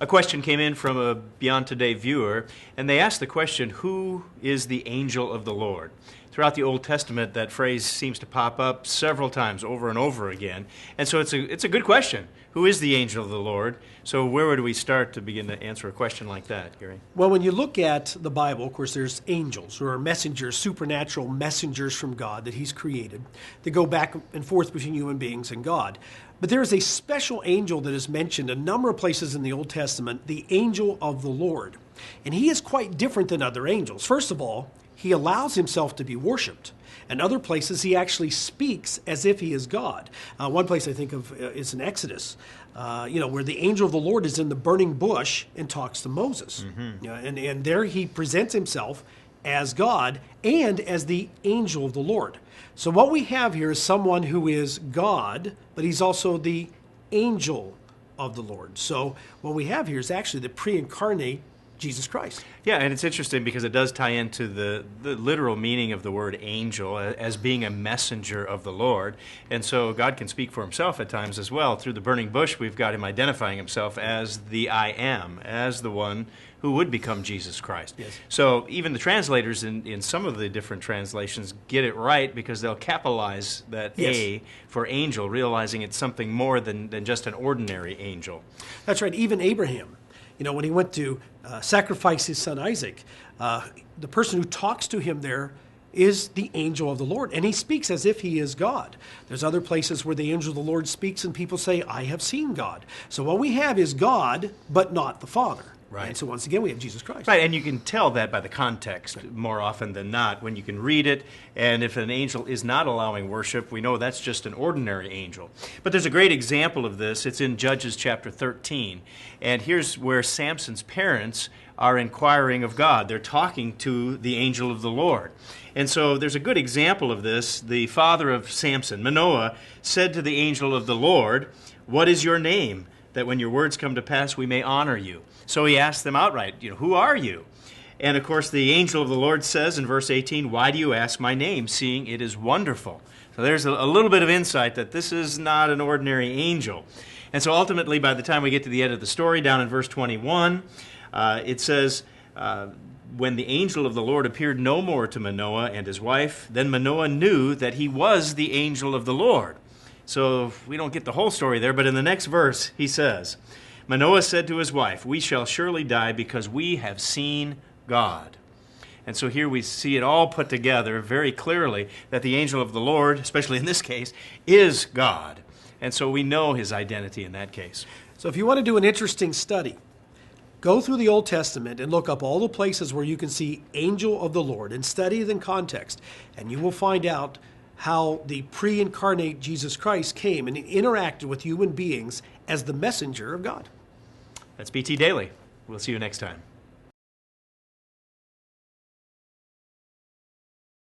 A question came in from a Beyond Today viewer, and they asked the question, who is the angel of the Lord? Throughout the Old Testament, that phrase seems to pop up several times over and over again. And so it's a good question. Who is the angel of the Lord? So where would we start to begin to answer a question like that, Gary? Well, when you look at the Bible, of course, there's angels, who are messengers, supernatural messengers from God that He's created. They go back and forth between human beings and God. But there is a special angel that is mentioned a number of places in the Old Testament, the angel of the Lord. And he is quite different than other angels. First of all, he allows himself to be worshipped. And other places, he actually speaks as if he is God. One place I think of is in Exodus, where the angel of the Lord is in the burning bush and talks to Moses. Mm-hmm. And there he presents himself as God and as the angel of the Lord. So what we have here is someone who is God, but he's also the angel of the Lord. So what we have here is actually the pre-incarnate Jesus Christ. Yeah, and it's interesting because it does tie into the literal meaning of the word angel as being a messenger of the Lord. And so God can speak for himself at times as well. Through the burning bush, we've got him identifying himself as the I am, as the one who would become Jesus Christ. Yes. So even the translators in some of the different translations get it right because they'll capitalize that yes. A for angel, realizing it's something more than just an ordinary angel. That's right. Even Abraham, when he went to sacrifice his son Isaac, the person who talks to him there is the angel of the Lord. And he speaks as if he is God. There's other places where the angel of the Lord speaks and people say, I have seen God. So what we have is God, but not the Father. Right. And so once again, we have Jesus Christ. Right, and you can tell that by the context more often than not when you can read it. And if an angel is not allowing worship, we know that's just an ordinary angel. But there's a great example of this. It's in Judges chapter 13. And here's where Samson's parents are inquiring of God. They're talking to the angel of the Lord. And so there's a good example of this. The father of Samson, Manoah, said to the angel of the Lord, "What is your name? That when your words come to pass, we may honor you." So he asked them outright, who are you? And of course, the angel of the Lord says in verse 18, "Why do you ask my name, seeing it is wonderful?" So there's a little bit of insight that this is not an ordinary angel. And so ultimately, by the time we get to the end of the story, down in verse 21, it says, when the angel of the Lord appeared no more to Manoah and his wife, then Manoah knew that he was the angel of the Lord. So we don't get the whole story there, but in the next verse, he says, Manoah said to his wife, "We shall surely die because we have seen God." And so here we see it all put together very clearly that the angel of the Lord, especially in this case, is God. And so we know his identity in that case. So if you want to do an interesting study, go through the Old Testament and look up all the places where you can see angel of the Lord and study it in context, and you will find out how the pre-incarnate Jesus Christ came and interacted with human beings as the messenger of God. That's BT Daily. We'll see you next time.